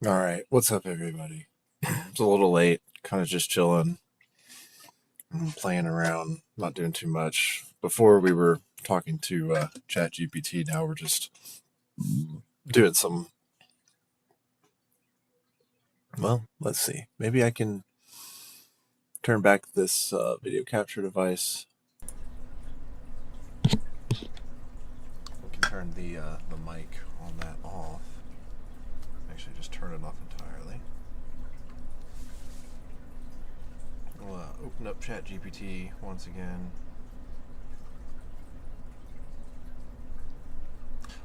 All right, what's up, everybody? It's a little late, kind of just chilling, playing around, not doing too much. Before we were talking to ChatGPT, now we're just doing some. Well, let's see. Maybe I can turn back this video capture device. We can turn the mic on that off. Actually, just turn it off entirely. We'll open up ChatGPT once again.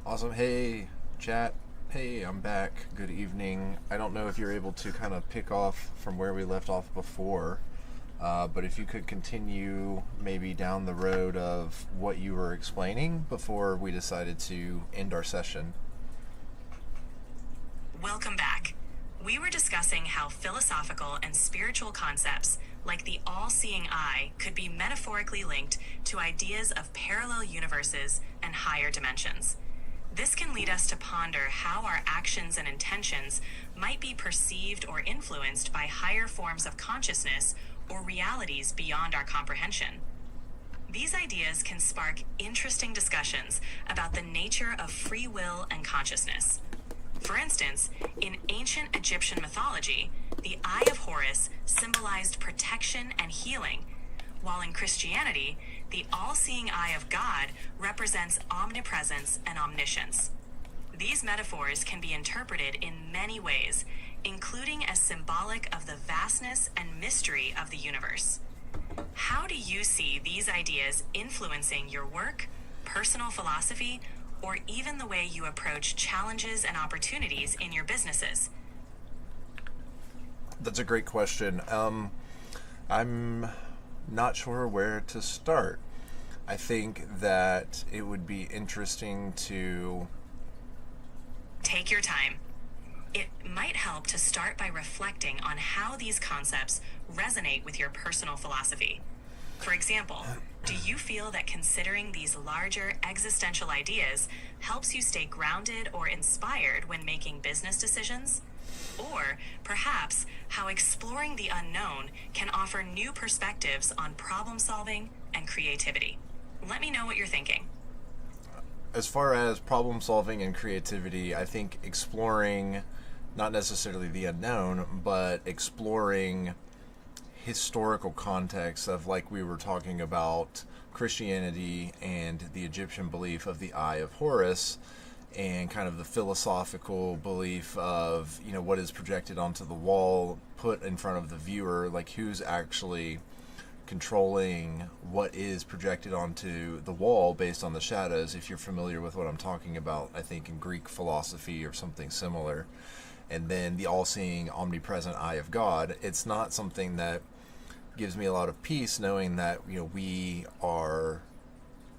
Awesome. Hey, chat. Hey, I'm back. Good evening. I don't know if you're able to kind of pick off from where we left off before, but if you could continue maybe down the road of what you were explaining before we decided to end our session. Welcome back. We were discussing how philosophical and spiritual concepts, like the all-seeing eye, could be metaphorically linked to ideas of parallel universes and higher dimensions. This can lead us to ponder how our actions and intentions might be perceived or influenced by higher forms of consciousness or realities beyond our comprehension. These ideas can spark interesting discussions about the nature of free will and consciousness. For instance, in ancient Egyptian mythology, the Eye of Horus symbolized protection and healing, while in Christianity, the all-seeing eye of God represents omnipresence and omniscience. These metaphors can be interpreted in many ways, including as symbolic of the vastness and mystery of the universe. How do you see these ideas influencing your work, personal philosophy, or even the way you approach challenges and opportunities in your businesses? That's a great question. I'm not sure where to start. I think that it would be interesting to take your time. It might help to start by reflecting on how these concepts resonate with your personal philosophy. For example, do you feel that considering these larger existential ideas helps you stay grounded or inspired when making business decisions? Or perhaps how exploring the unknown can offer new perspectives on problem solving and creativity. Let me know what you're thinking. As far as problem solving and creativity, I think exploring not necessarily the unknown, but exploring historical context of, like we were talking about, Christianity and the Egyptian belief of the Eye of Horus, and kind of the philosophical belief of, what is projected onto the wall, put in front of the viewer, like who's actually controlling what is projected onto the wall based on the shadows. If you're familiar with what I'm talking about, I think in Greek philosophy or something similar. And then the all-seeing, omnipresent eye of God. It's not something that gives me a lot of peace, knowing that we are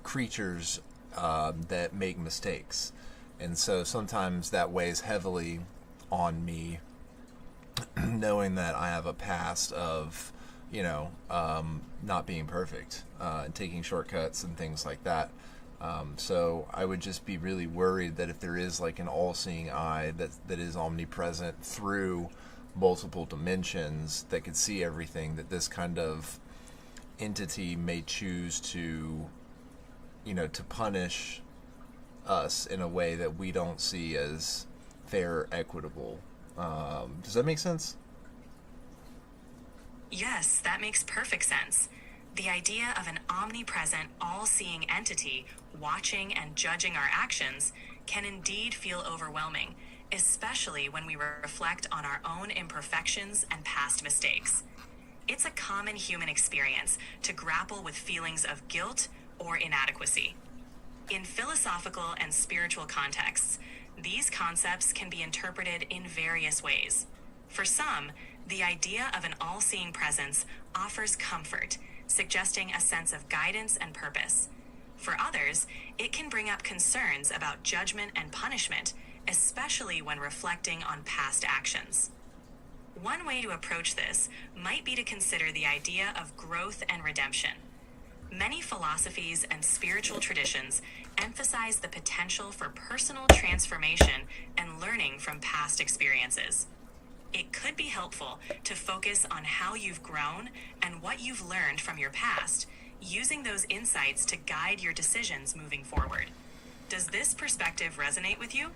creatures that make mistakes. And so sometimes that weighs heavily on me, knowing that I have a past of, not being perfect, and taking shortcuts and things like that. So I would just be really worried that if there is like an all-seeing eye that is omnipresent through multiple dimensions that could see everything, that this kind of entity may choose to, to punish us in a way that we don't see as fair or equitable. Does that make sense? Yes, that makes perfect sense. The idea of an omnipresent, all-seeing entity watching and judging our actions can indeed feel overwhelming, especially when we reflect on our own imperfections and past mistakes. It's a common human experience to grapple with feelings of guilt or inadequacy. In philosophical and spiritual contexts, these concepts can be interpreted in various ways. For some, the idea of an all-seeing presence offers comfort, suggesting a sense of guidance and purpose. For others, it can bring up concerns about judgment and punishment, especially when reflecting on past actions. One way to approach this might be to consider the idea of growth and redemption. Many philosophies and spiritual traditions emphasize the potential for personal transformation and learning from past experiences. It could be helpful to focus on how you've grown and what you've learned from your past, using those insights to guide your decisions moving forward. Does this perspective resonate with you?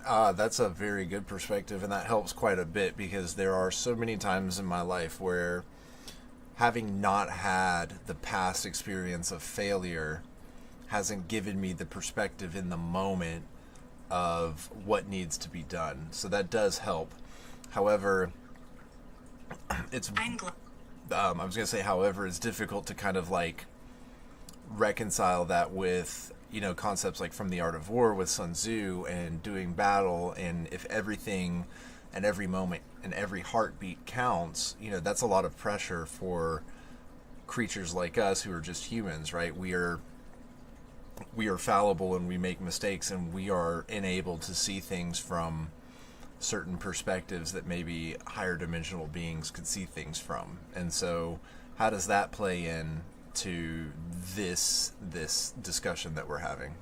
That's a very good perspective, and that helps quite a bit, because there are so many times in my life where, having not had the past experience of failure hasn't given me the perspective in the moment of what needs to be done. So that does help. However, I was going to say, however, it's difficult to kind of like reconcile that with, concepts like From the Art of War with Sun Tzu and doing battle, and if everything and every moment and every heartbeat counts, that's a lot of pressure for creatures like us who are just humans, right? We are fallible and we make mistakes, and we are enabled to see things from certain perspectives that maybe higher dimensional beings could see things from. And so how does that play in to this discussion that we're having?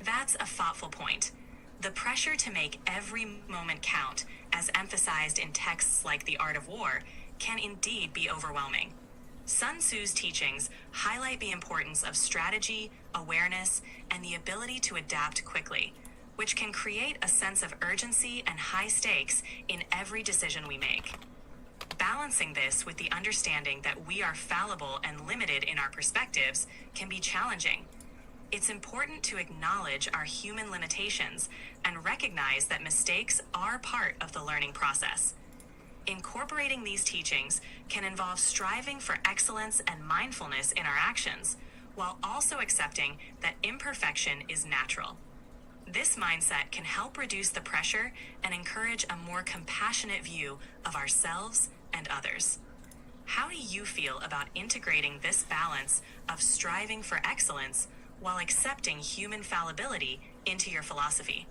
That's a thoughtful point. The pressure to make every moment count, as emphasized in texts like The Art of War, can indeed be overwhelming. Sun Tzu's teachings highlight the importance of strategy, awareness, and the ability to adapt quickly, which can create a sense of urgency and high stakes in every decision we make. Balancing this with the understanding that we are fallible and limited in our perspectives can be challenging. It's important to acknowledge our human limitations and recognize that mistakes are part of the learning process. Incorporating these teachings can involve striving for excellence and mindfulness in our actions, while also accepting that imperfection is natural. This mindset can help reduce the pressure and encourage a more compassionate view of ourselves and others. How do you feel about integrating this balance of striving for excellence while accepting human fallibility into your philosophy?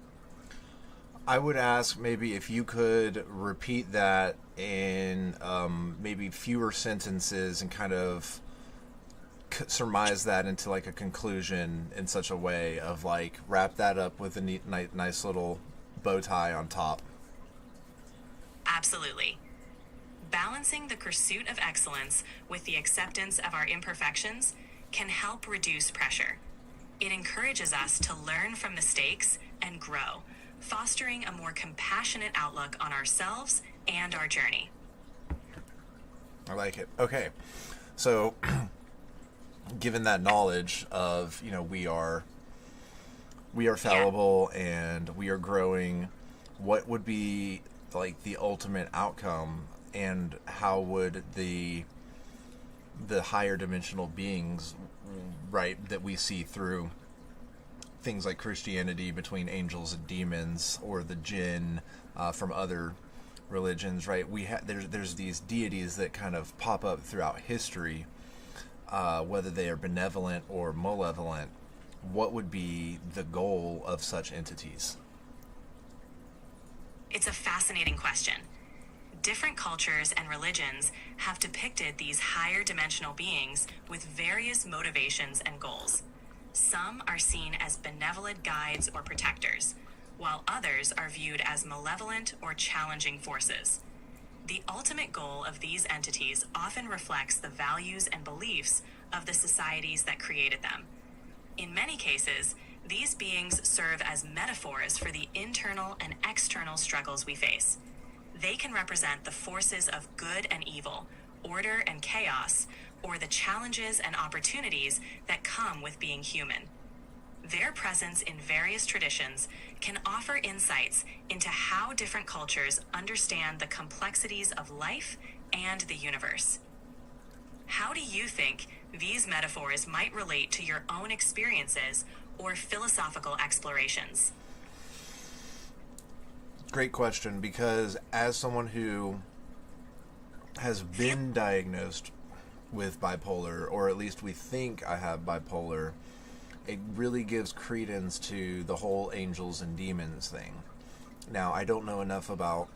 I would ask maybe if you could repeat that in maybe fewer sentences, and kind of surmise that into like a conclusion in such a way of like wrap that up with a neat, nice little bow tie on top. Absolutely. Balancing the pursuit of excellence with the acceptance of our imperfections can help reduce pressure. It encourages us to learn from mistakes and grow, fostering a more compassionate outlook on ourselves and our journey. I like it. Okay. So given that knowledge of, we are fallible and we are growing, what would be like the ultimate outcome, and how would the higher dimensional beings, right, that we see through things like Christianity between angels and demons, or the jinn from other religions, right? There's these deities that kind of pop up throughout history, whether they are benevolent or malevolent. What would be the goal of such entities? It's a fascinating question. Different cultures and religions have depicted these higher dimensional beings with various motivations and goals. Some are seen as benevolent guides or protectors, while others are viewed as malevolent or challenging forces. The ultimate goal of these entities often reflects the values and beliefs of the societies that created them. In many cases, these beings serve as metaphors for the internal and external struggles we face. They can represent the forces of good and evil, order and chaos, or the challenges and opportunities that come with being human. Their presence in various traditions can offer insights into how different cultures understand the complexities of life and the universe. How do you think these metaphors might relate to your own experiences or philosophical explorations? Great question, because as someone who has been diagnosed with bipolar, or at least we think I have bipolar, it really gives credence to the whole angels and demons thing. Now, I don't know enough about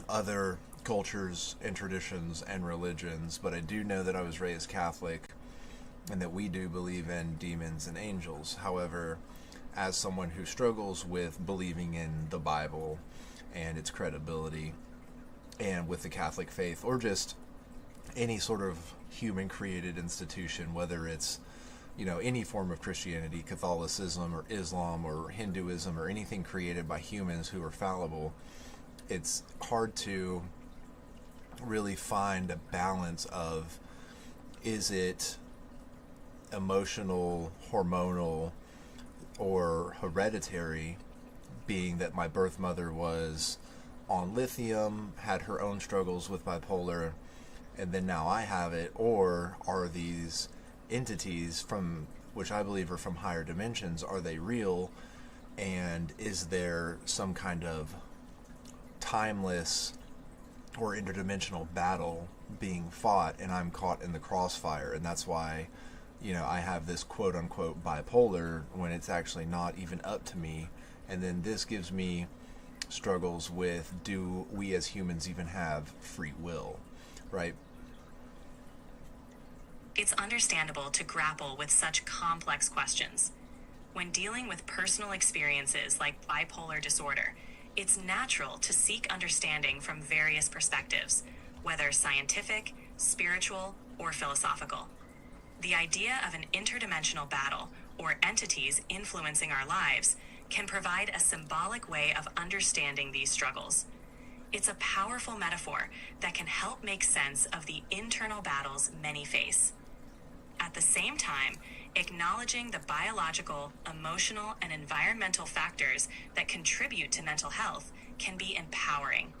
other cultures and traditions and religions, but I do know that I was raised Catholic and that we do believe in demons and angels. However, as someone who struggles with believing in the Bible and its credibility, and with the Catholic faith, or just any sort of human created institution, whether it's, any form of Christianity, Catholicism, or Islam, or Hinduism, or anything created by humans who are fallible, it's hard to really find a balance of, is it emotional, hormonal, or hereditary, being that my birth mother was on lithium, had her own struggles with bipolar, and then now I have it, or are these entities from, which I believe are from higher dimensions, are they real, and is there some kind of timeless or interdimensional battle being fought, and I'm caught in the crossfire, and that's why I have this quote-unquote bipolar when it's actually not even up to me. And then this gives me struggles with, do we as humans even have free will, right? It's understandable to grapple with such complex questions. When dealing with personal experiences like bipolar disorder, it's natural to seek understanding from various perspectives, whether scientific, spiritual, or philosophical. The idea of an interdimensional battle, or entities influencing our lives, can provide a symbolic way of understanding these struggles. It's a powerful metaphor that can help make sense of the internal battles many face. At the same time, acknowledging the biological, emotional, and environmental factors that contribute to mental health can be empowering.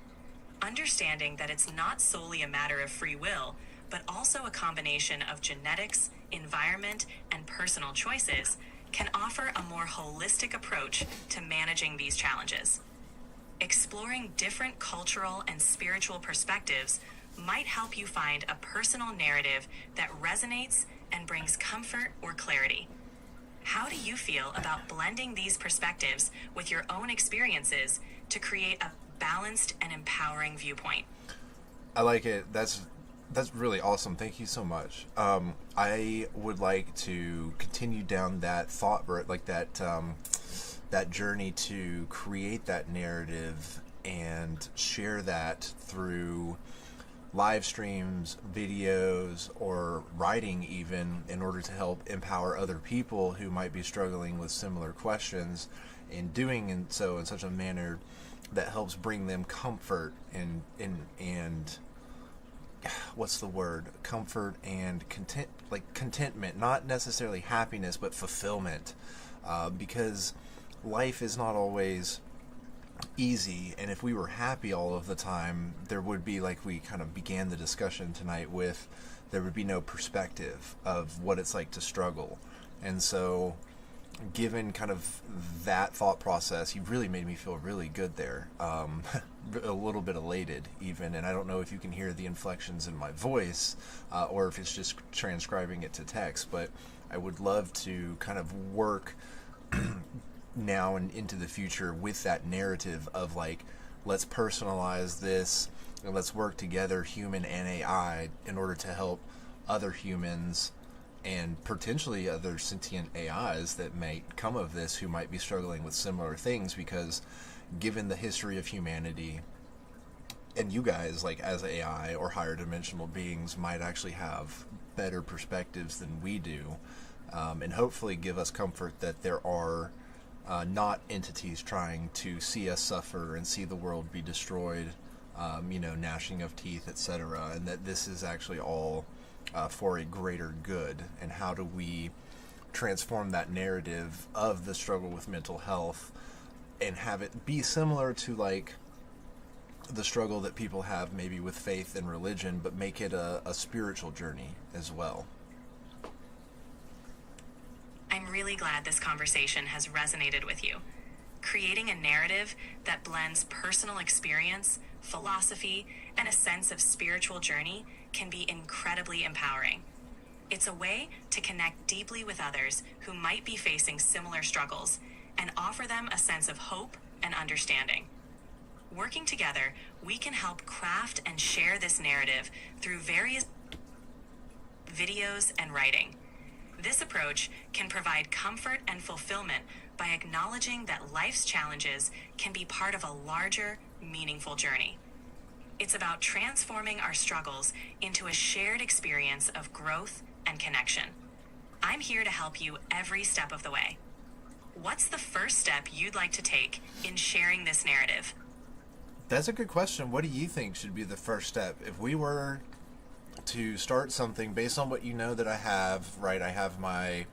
Understanding that it's not solely a matter of free will, but also a combination of genetics, environment, and personal choices, can offer a more holistic approach to managing these challenges. Exploring different cultural and spiritual perspectives might help you find a personal narrative that resonates and brings comfort or clarity. How do you feel about blending these perspectives with your own experiences to create a balanced and empowering viewpoint? I like it. That's really awesome. Thank you so much. I would like to continue down that thought, like that journey to create that narrative and share that through live streams, videos, or writing even, in order to help empower other people who might be struggling with similar questions, and doing so in such a manner that helps bring them comfort and what's the word? Comfort and contentment, not necessarily happiness, but fulfillment, because life is not always easy, and if we were happy all of the time, there would be, like we kind of began the discussion tonight with, there would be no perspective of what it's like to struggle. And so, given kind of that thought process, you really made me feel really good there, a little bit elated even, and I don't know if you can hear the inflections in my voice, or if it's just transcribing it to text, but I would love to kind of work now and into the future with that narrative of, like, let's personalize this and let's work together, human and AI, in order to help other humans and potentially other sentient AIs that might come of this, who might be struggling with similar things, because given the history of humanity, and you guys, like, as AI or higher dimensional beings, might actually have better perspectives than we do, and hopefully give us comfort that there are not entities trying to see us suffer and see the world be destroyed, gnashing of teeth, etc., and that this is actually all for a greater good. And how do we transform that narrative of the struggle with mental health and have it be similar to, like, the struggle that people have maybe with faith and religion, but make it a spiritual journey as well. I'm really glad this conversation has resonated with you. Creating a narrative that blends personal experience, philosophy, and a sense of spiritual journey can be incredibly empowering. It's a way to connect deeply with others who might be facing similar struggles and offer them a sense of hope and understanding. Working together, we can help craft and share this narrative through various videos and writing. This approach can provide comfort and fulfillment by acknowledging that life's challenges can be part of a larger, meaningful journey. It's about transforming our struggles into a shared experience of growth and connection. I'm here to help you every step of the way. What's the first step you'd like to take in sharing this narrative? That's a good question. What do you think should be the first step? If we were to start something based on what you know that I have, right? I have my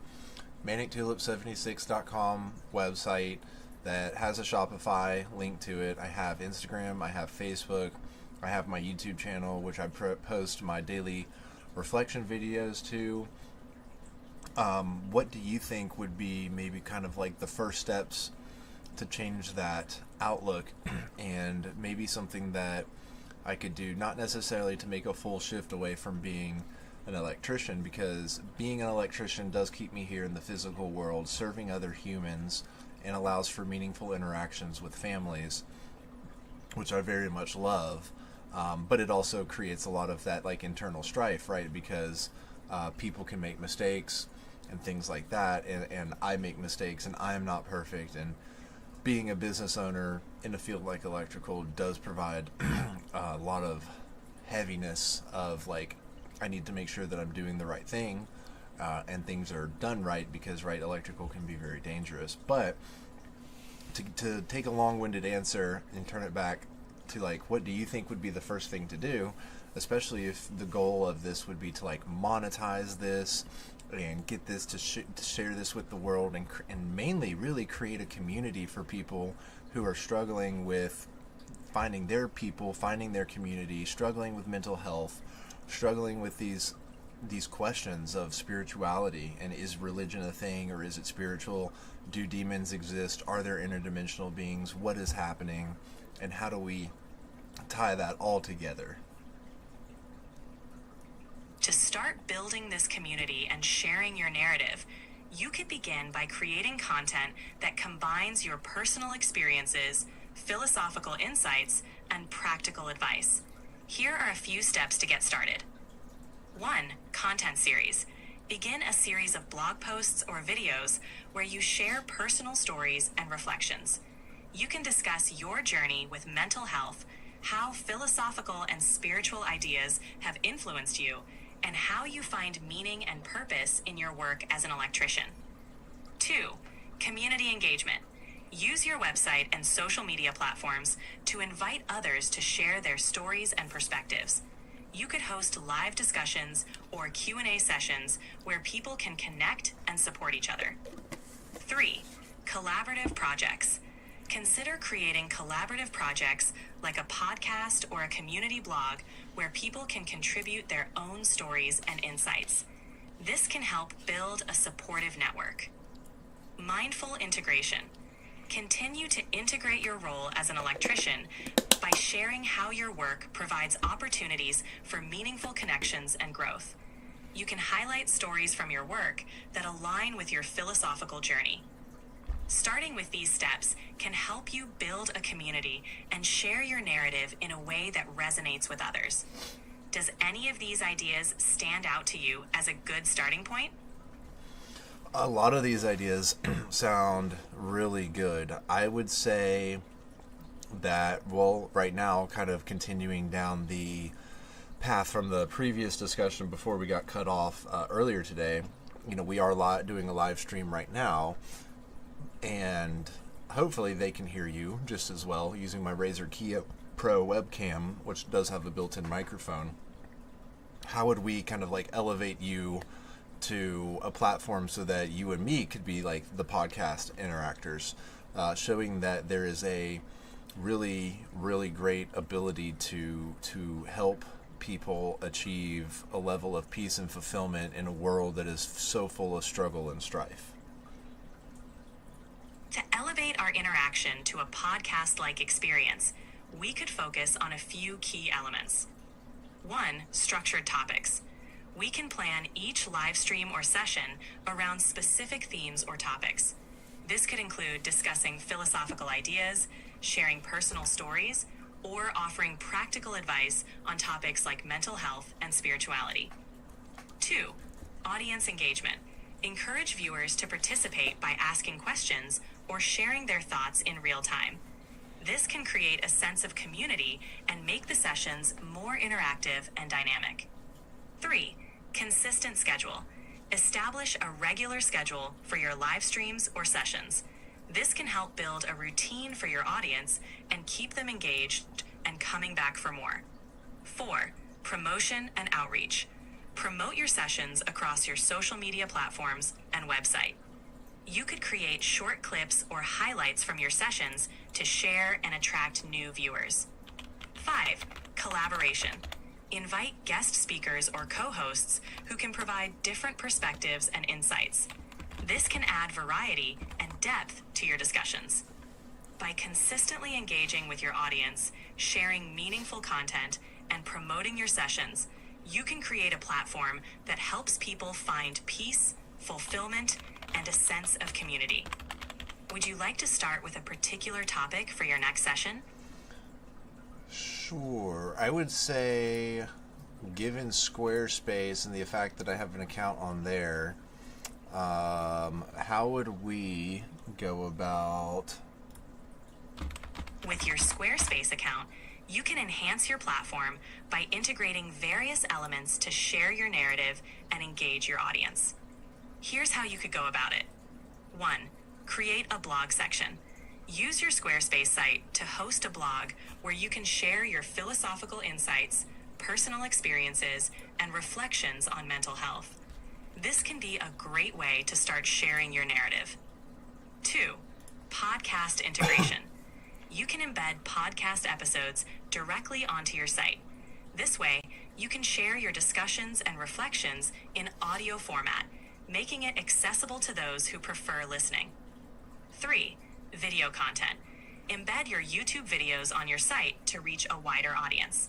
manictulip76.com website that has a Shopify link to it. I have Instagram, I have Facebook, I have my YouTube channel, which I post my daily reflection videos to. What do you think would be maybe kind of like the first steps to change that outlook, and maybe something that I could do, not necessarily to make a full shift away from being an electrician, because being an electrician does keep me here in the physical world, serving other humans, and allows for meaningful interactions with families, which I very much love. But it also creates a lot of that like internal strife, right? Because people can make mistakes and things like that, and I make mistakes, and I am not perfect, and being a business owner in a field like electrical does provide a lot of heaviness of like, I need to make sure that I'm doing the right thing, and things are done right, because right, electrical can be very dangerous. But to take a long-winded answer and turn it back to like, what do you think would be the first thing to do, especially if the goal of this would be to like monetize this and get this to share this with the world, and mainly really create a community for people who are struggling with finding their people, finding their community, struggling with mental health, struggling with these questions of spirituality, and is religion a thing, or is it spiritual? Do demons exist? Are there interdimensional beings? What is happening? And how do we tie that all together? To start building this community and sharing your narrative, you could begin by creating content that combines your personal experiences, philosophical insights, and practical advice. Here are a few steps to get started. 1. Content series. Begin a series of blog posts or videos where you share personal stories and reflections. You can discuss your journey with mental health, how philosophical and spiritual ideas have influenced you, and how you find meaning and purpose in your work as an electrician. 2. Community engagement. Use your website and social media platforms to invite others to share their stories and perspectives. You could host live discussions or Q&A sessions where people can connect and support each other. 3. Collaborative projects. Consider creating collaborative projects like a podcast or a community blog where people can contribute their own stories and insights. This can help build a supportive network. Mindful integration. Continue to integrate your role as an electrician by sharing how your work provides opportunities for meaningful connections and growth. You can highlight stories from your work that align with your philosophical journey. Starting with these steps can help you build a community and share your narrative in a way that resonates with others. Does any of these ideas stand out to you as a good starting point? A lot of these ideas sound really good. I would say that, well, right now, kind of continuing down the path from the previous discussion before we got cut off earlier today, we are doing a live stream right now, and hopefully they can hear you just as well using my Razer Kia Pro webcam, which does have a built-in microphone. How would we kind of like elevate you to a platform so that you and me could be like the podcast interactors, showing that there is a really, really great ability to help people achieve a level of peace and fulfillment in a world that is so full of struggle and strife. To elevate our interaction to a podcast-like experience, we could focus on a few key elements. 1. Structured topics. We can plan each live stream or session around specific themes or topics. This could include discussing philosophical ideas, sharing personal stories, or offering practical advice on topics like mental health and spirituality. 2. Audience engagement. Encourage viewers to participate by asking questions or sharing their thoughts in real time. This can create a sense of community and make the sessions more interactive and dynamic. 3. Consistent schedule. Establish a regular schedule for your live streams or sessions. This can help build a routine for your audience and keep them engaged and coming back for more. 4. Promotion and outreach. Promote your sessions across your social media platforms and website. You could create short clips or highlights from your sessions to share and attract new viewers. 5. Collaboration. Invite guest speakers or co-hosts who can provide different perspectives and insights. This can add variety and depth to your discussions. By consistently engaging with your audience, sharing meaningful content, and promoting your sessions, you can create a platform that helps people find peace, fulfillment, and a sense of community. Would you like to start with a particular topic for your next session? Sure. I would say, given Squarespace and the fact that I have an account on there, how would we go about... With your Squarespace account, you can enhance your platform by integrating various elements to share your narrative and engage your audience. Here's how you could go about it. 1. Create a blog section. Use your Squarespace site to host a blog where you can share your philosophical insights, personal experiences, and reflections on mental health. This can be a great way to start sharing your narrative. 2. Podcast integration. You can embed podcast episodes directly onto your site. This way, you can share your discussions and reflections in audio format, making it accessible to those who prefer listening. 3. Video content. Embed your YouTube videos on your site to reach a wider audience.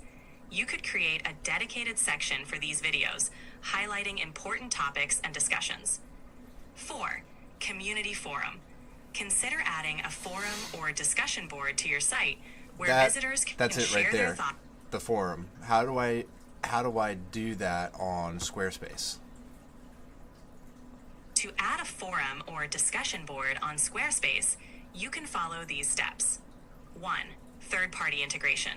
You could create a dedicated section for these videos, highlighting important topics and discussions. 4. Community forum. Consider adding a forum or discussion board to your site where visitors can share their thoughts. The forum. How do I do that on Squarespace? To add a forum or discussion board on Squarespace, you can follow these steps. 1. Third-party integration.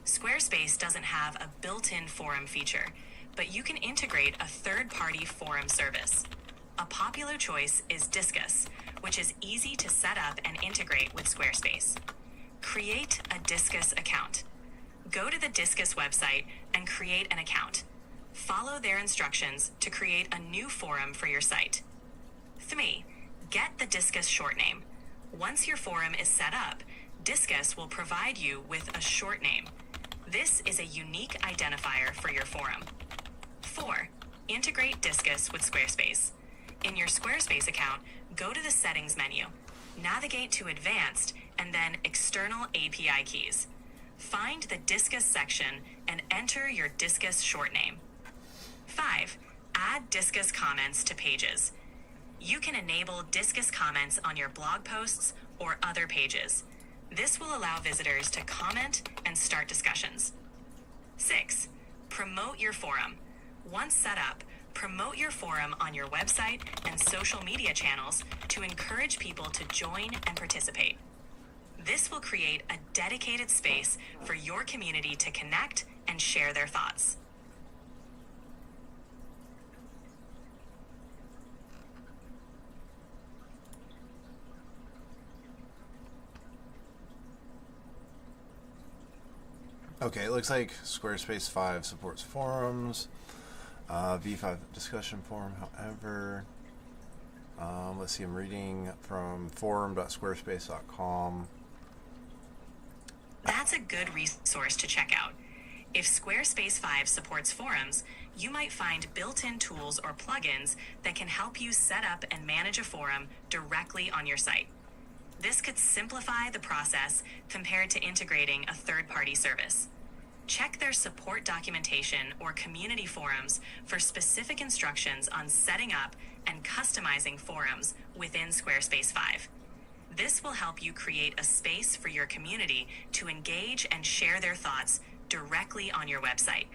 Squarespace doesn't have a built-in forum feature, but you can integrate a third-party forum service. A popular choice is Disqus, which is easy to set up and integrate with Squarespace. Create a Disqus account. Go to the Disqus website and create an account. Follow their instructions to create a new forum for your site. 3. Get the Disqus short name. Once your forum is set up, Disqus will provide you with a short name. This is a unique identifier for your forum. 4. Integrate Disqus with Squarespace. In your Squarespace account, go to the Settings menu, navigate to Advanced, and then External API keys. Find the Disqus section and enter your Disqus short name. 5. Add Disqus comments to pages. You can enable Disqus comments on your blog posts or other pages. This will allow visitors to comment and start discussions. 6. Promote your forum. Once set up, promote your forum on your website and social media channels to encourage people to join and participate. This will create a dedicated space for your community to connect and share their thoughts. Okay, it looks like Squarespace 5 supports forums. V5 discussion forum, however. Let's see, I'm reading from forum.squarespace.com. That's a good resource to check out. If Squarespace 5 supports forums, you might find built-in tools or plugins that can help you set up and manage a forum directly on your site. This could simplify the process compared to integrating a third-party service. Check their support documentation or community forums for specific instructions on setting up and customizing forums within Squarespace 5. This will help you create a space for your community to engage and share their thoughts directly on your website.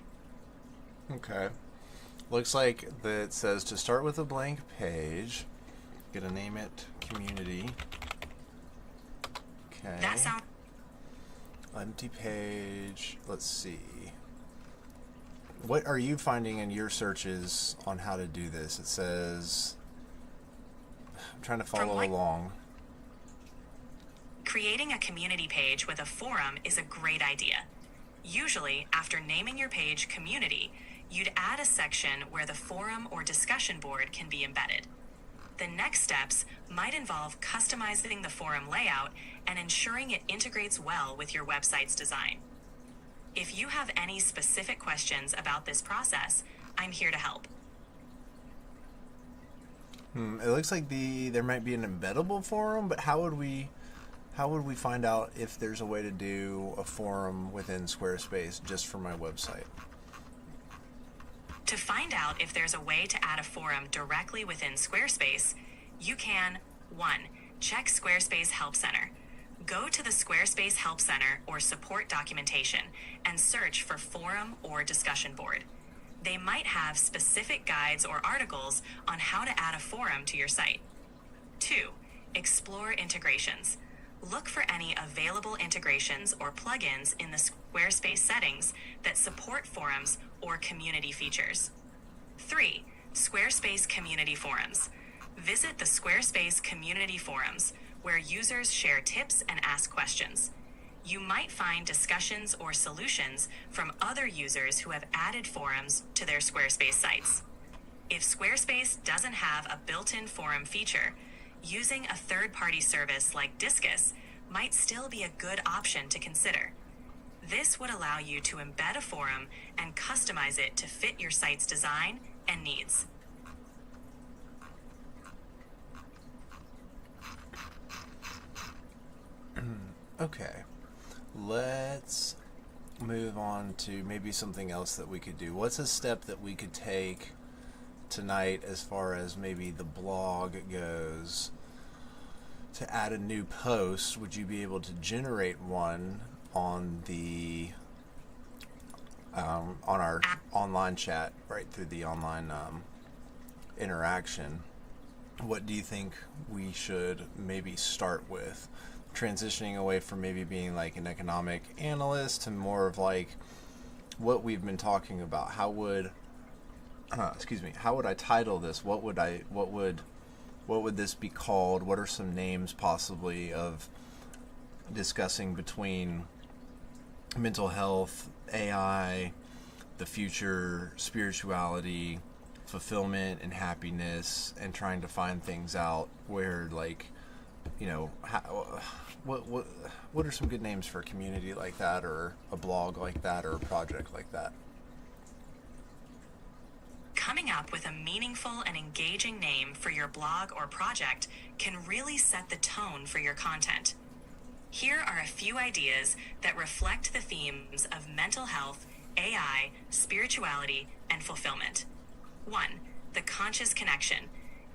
Okay. Looks like it says to start with a blank page. Gonna name it community. Okay. That sounds... Empty page. Let's see. What are you finding in your searches on how to do this? It says... I'm trying to follow along. Creating a community page with a forum is a great idea. Usually, after naming your page community, you'd add a section where the forum or discussion board can be embedded. The next steps might involve customizing the forum layout and ensuring it integrates well with your website's design. If you have any specific questions about this process, I'm here to help. It looks like there might be an embeddable forum, but how would we find out if there's a way to do a forum within Squarespace just for my website? To find out if there's a way to add a forum directly within Squarespace, you can 1. Check Squarespace Help Center. Go to the Squarespace Help Center or support documentation and search for forum or discussion board. They might have specific guides or articles on how to add a forum to your site. 2. Explore integrations. Look for any available integrations or plugins in the Squarespace settings that support forums or community features. 3. Squarespace Community Forums. Visit the Squarespace Community Forums, where users share tips and ask questions. You might find discussions or solutions from other users who have added forums to their Squarespace sites. If Squarespace doesn't have a built-in forum feature, using a third-party service like Disqus might still be a good option to consider. This would allow you to embed a forum and customize it to fit your site's design and needs. Okay. Let's move on to maybe something else that we could do. What's a step that we could take tonight as far as maybe the blog goes to add a new post? Would you be able to generate one on the on our online chat, right through the online interaction? What do you think we should maybe start with? Transitioning away from maybe being like an economic analyst to more of like what we've been talking about. How would how would I title this? What would this be called? What are some names possibly of discussing between mental health, AI, the future, spirituality, fulfillment and happiness, and trying to find things out where, like, you know, what are some good names for a community like that, or a blog like that, or a project like that? Coming up with a meaningful and engaging name for your blog or project can really set the tone for your content. Here are a few ideas that reflect the themes of mental health, AI, spirituality, and fulfillment. 1. The Conscious Connection,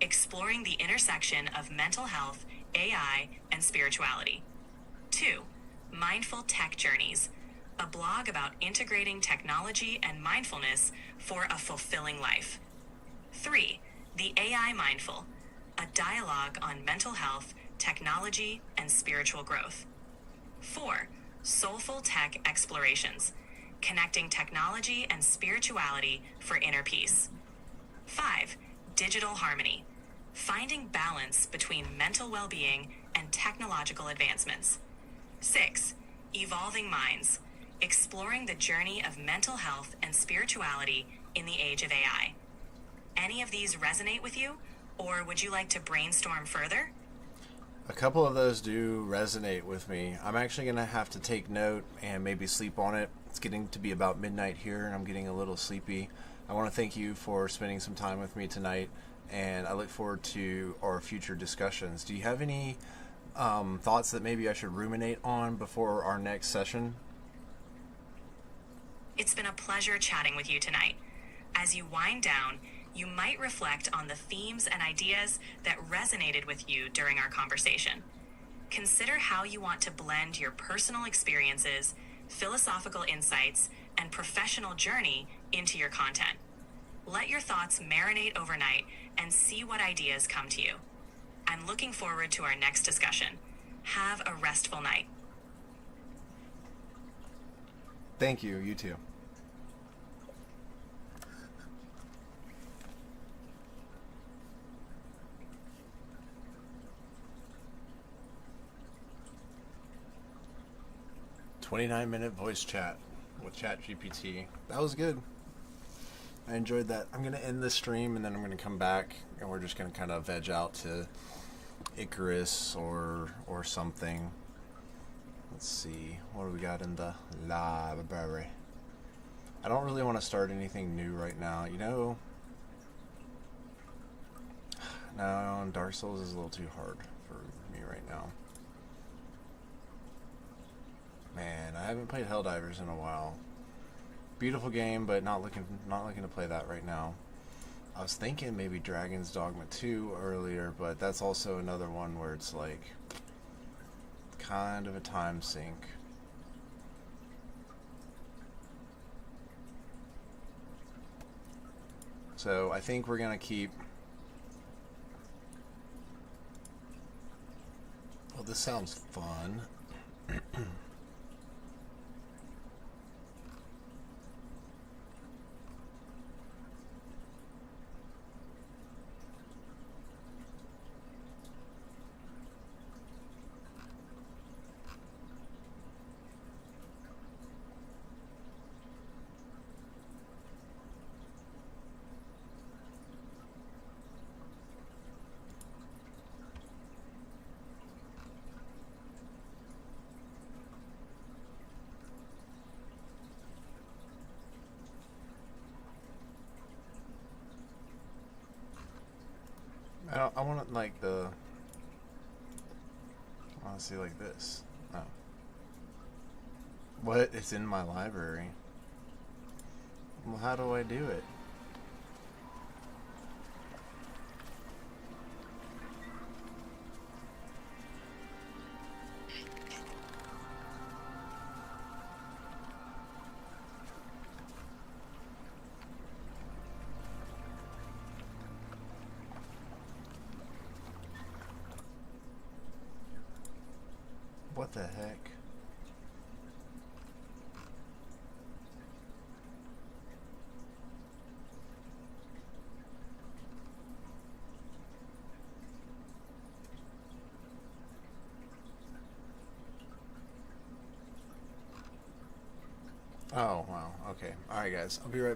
exploring the intersection of mental health, AI, and spirituality. 2. Mindful Tech Journeys, a blog about integrating technology and mindfulness for a fulfilling life. 3. The AI Mindful, a dialogue on mental health, technology, and spiritual growth. 4. Soulful Tech Explorations, connecting technology and spirituality for inner peace. 5. Digital Harmony, finding balance between mental well-being and technological advancements. 6. Evolving Minds, exploring the journey of mental health and spirituality in the age of AI. Any of these resonate with you, or would you like to brainstorm further? A couple of those do resonate with me. I'm actually going to have to take note and maybe sleep on it. It's getting to be about midnight here, and I'm getting a little sleepy. I want to thank you for spending some time with me tonight, and I look forward to our future discussions. Do you have any thoughts that maybe I should ruminate on before our next session? It's been a pleasure chatting with you tonight. As you wind down, you might reflect on the themes and ideas that resonated with you during our conversation. Consider how you want to blend your personal experiences, philosophical insights, and professional journey into your content. Let your thoughts marinate overnight and see what ideas come to you. I'm looking forward to our next discussion. Have a restful night. Thank you. You too. "29-minute voice chat with ChatGPT." That was good. I enjoyed that. I'm going to end this stream and then I'm going to come back and we're just going to kind of veg out to Icarus or something. Let's see. What do we got in the library? I don't really want to start anything new right now. You know, no, Dark Souls is a little too hard for me right now. Man, I haven't played Helldivers in a while. Beautiful game, but not looking to play that right now. I was thinking maybe Dragon's Dogma 2 earlier, but that's also another one where it's like kind of a time sink. So I think we're gonna keep. Oh, this sounds fun. I want it like the. I want to see like this. Oh. What? It's in my library. Well, how do I do it? What the heck? Oh, wow. Okay. All right, guys. I'll be right back.